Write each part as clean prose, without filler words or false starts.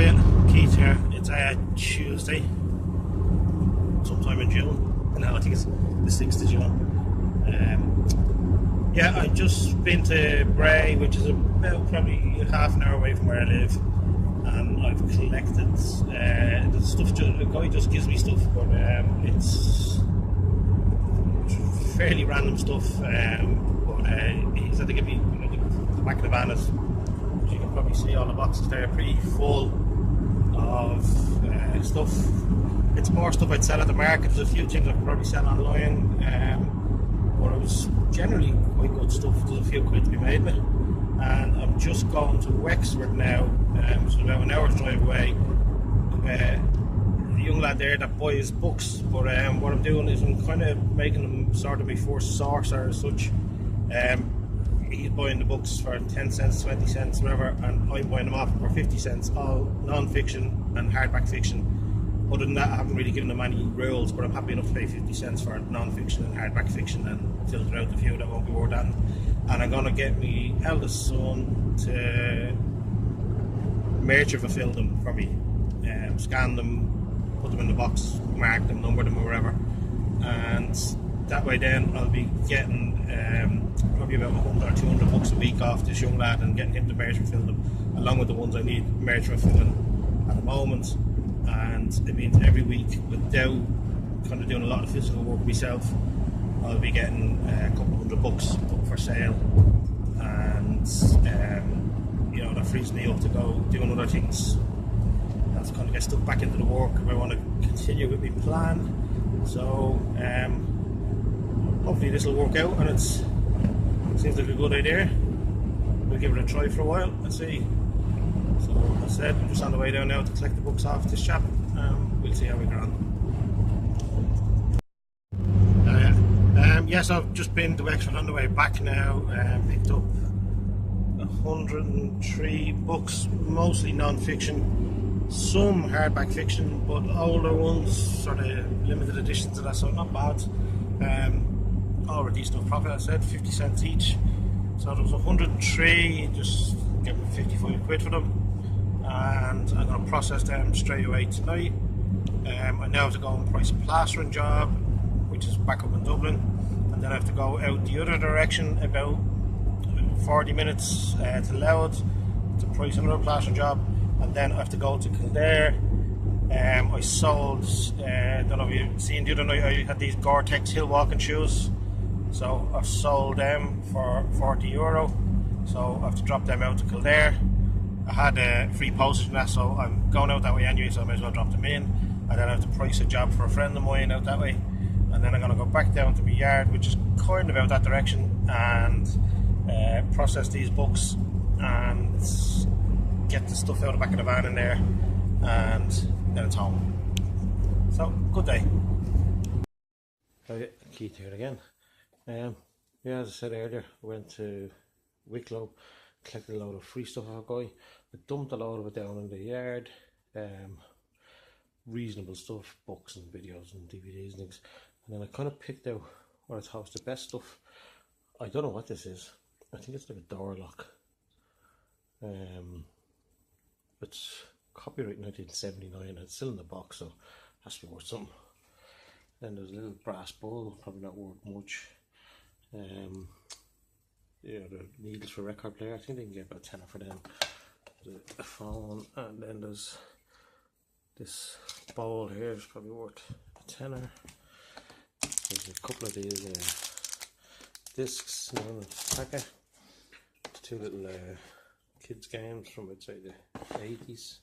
Hiya, Keith here. It's Tuesday, sometime in June. No, I think it's the 6th of June. Yeah, I've just been to Bray, which is about probably half an hour away from where I live, and I've collected the stuff. The guy just gives me stuff, but it's fairly random stuff. But he said to give me the back of the van is, as you can probably see, all the boxes there are pretty full of stuff. It's more stuff I'd sell at the market. There's a few things I could probably sell online, but it was generally quite good stuff. There's a few quid to be made with it. And I'm just going to Wexford now, so about an hour's drive away. The young lad there that buys books, but what I'm doing is I'm kind of making him sort of my first sourcer as such. He's buying the books for 10 cents, 20 cents, whatever, and I'm buying them off for 50 cents, all non-fiction and hardback fiction. Other than that, I haven't really given them any rules, but I'm happy enough to pay 50 cents for non-fiction and hardback fiction and filter out the few that won't be worth that. And I'm going to get my eldest son to merge or fulfill them for me. Scan them, put them in the box, mark them, number them or whatever. And that way then I'll be getting probably about 100 or 200 bucks a week off this young lad and getting him to merge or fill them, along with the ones I need merge or filling at the moment. And it means every week, without kind of doing a lot of physical work myself, I'll be getting a couple hundred bucks up for sale, and you know, that frees me up to go doing other things. That's kind of get stuck back into the work if I want to continue with my plan. So hopefully this will work out, and it seems like a good idea. We'll give it a try for a while and see. So as I said, I'm just on the way down now to collect the books off this chap. We'll see how we get on. Yes, I've just been to Wexford on the way back now. Picked up 103 books, mostly non-fiction, some hardback fiction, but older ones, sort of limited editions of that, so not bad. All a decent enough profit, I said, 50 cents each. So there was 103, just get me 55 quid for them. And I'm going to process them straight away tonight. I now have to go and price a plastering job, which is back up in Dublin, and then I have to go out the other direction about 40 minutes to Louth to price another plastering job, and then I have to go to Kildare. I sold, I don't know if you've seen the other night, I had these Gore-Tex hill walking shoes, so I've sold them for €40, so I have to drop them out to Kildare. I had free postage and that, so I'm going out that way anyway, so I may as well drop them in. And then I have to price a job for a friend of mine out that way. And then I'm going to go back down to my yard, which is kind of out that direction, and process these books and get the stuff out of the back of the van in there, and then it's home. So, good day. Hi, Keith here again. Yeah, as I said earlier, I went to Wicklow, collected a load of free stuff off a guy. I dumped a load of it down in the yard. Reasonable stuff, books and videos and DVDs and things. And then I kind of picked out what I thought was the best stuff. I don't know what this is. I think it's like a door lock. It's copyright 1979 and it's still in the box, so it has to be worth something. Then there's a little brass bowl, probably not worth much. Yeah, the needles for record player, I think they can get about £10 for them. The phone, and then there's this bowl here, it's probably worth £10. There's a couple of these discs in the packet. Two little kids games from outside the 80s.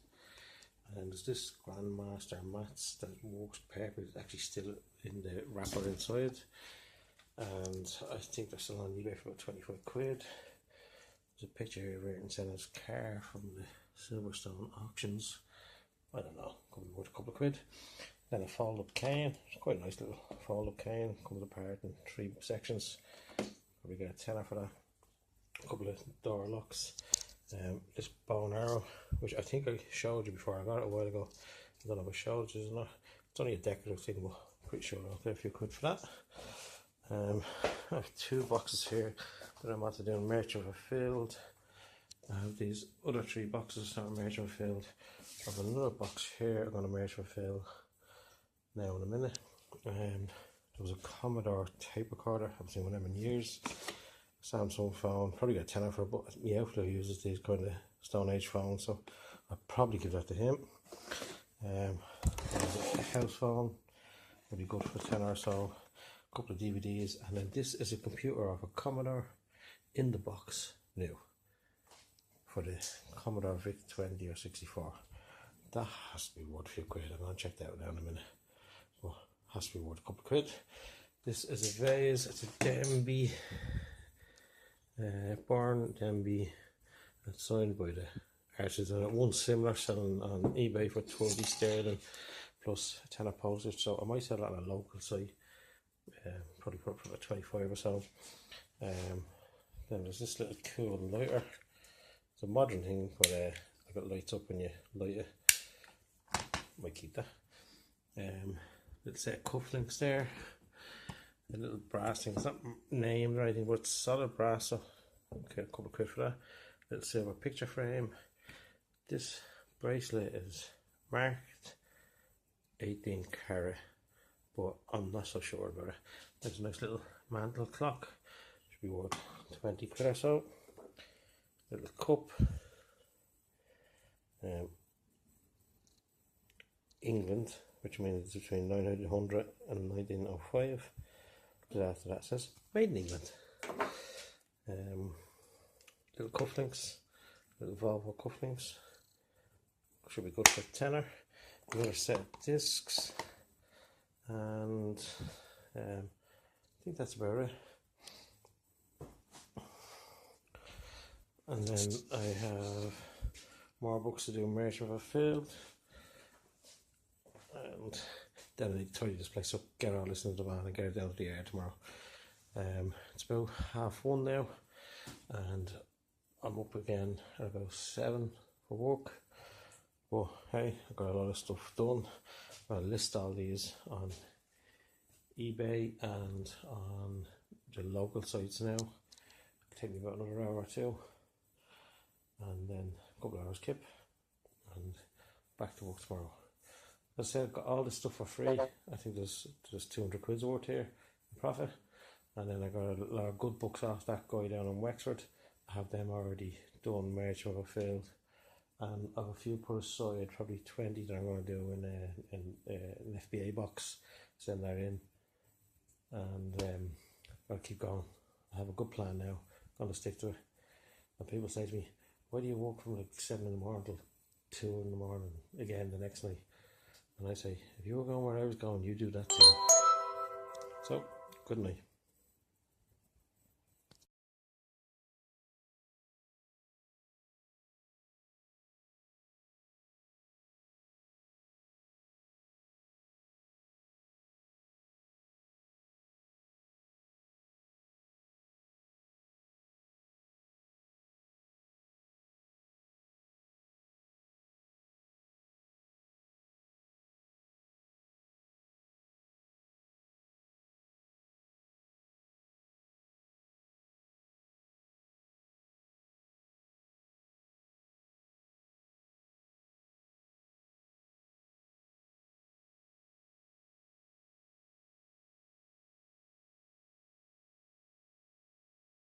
And there's this Grandmaster Mats that works perfect. It's actually still in the wrapper inside. And I think they're still on eBay for about 25 quid. There's a picture here of Ayrton Senna's car from the Silverstone auctions. I don't know, could be worth a couple of quid. Then a fold up cane, it's quite a nice little fold up cane, comes apart in 3 sections. Probably get a £10 for that. A couple of door locks. This bow and arrow, which I think I showed you before, I got it a while ago. I don't know if I showed you or not. It's only a decorative thing, but I'm pretty sure I'll get a few quid for that. I have 2 boxes here that I'm after doing merch of a field. I have these other 3 boxes that are merch of a field. I've another box here I'm going to merge with Phil now in a minute. There was a Commodore tape recorder, I haven't seen one of them in years. Samsung phone, probably got a tenner for it, but my outfit uses these kind of Stone Age phones, so I'll probably give that to him. There's a house phone, would be good for a tenner or so. A couple of DVDs, and then this is a computer of a Commodore in the box new for the Commodore VIC 20 or 64. That has to be worth a few quid. I'm going to check that out now in a minute, but has to be worth a couple of quid. This is a vase, it's a Denby, Born Denby, it's signed by the artists, and one similar selling on eBay for 20 sterling plus a tenner postage, so I might sell that on a local site, probably for about 25 or so. Then there's this little cool lighter. It's a modern thing, but it lights up when you light it. Might keep that. Little set of cufflinks there. A little brass thing. It's not named or anything, but it's solid brass, so okay, a couple of quid for that. Little silver picture frame. This bracelet is marked 18 carat, but I'm not so sure about it. There's a nice little mantle clock. Should be worth 20 quid or so. Little cup. England, which means it's between 900 and 1905. After that says made in England. Little cufflinks, little Volvo cufflinks. Should be good for a tenner. Another set of discs, and I think that's about it. And then I have more books to do, Marriage of a Field, and then I need to tidy this place up, get all this into the van and get it down to the air tomorrow. It's about 1:30 now, and I'm up again at about 7 for work. But hey, I got a lot of stuff done. I'll list all these on eBay and on the local sites now. It'll take me about another hour or two, and then a couple of hours kip, and back to work tomorrow. As I said, I've got all this stuff for free. I think there's 200 quid's worth here in profit. And then I got a lot of good books off that guy down in Wexford. I have them already done, Marriage of a Field. And I have a few put aside, probably 20 that I'm going to do in an FBA box. Send that in. And I'll keep going. I have a good plan now. I'm going to stick to it. And people say to me, why do you work from like 7 in the morning till 2 in the morning again the next night? And I say, if you were going where I was going, you do that too. So, good night.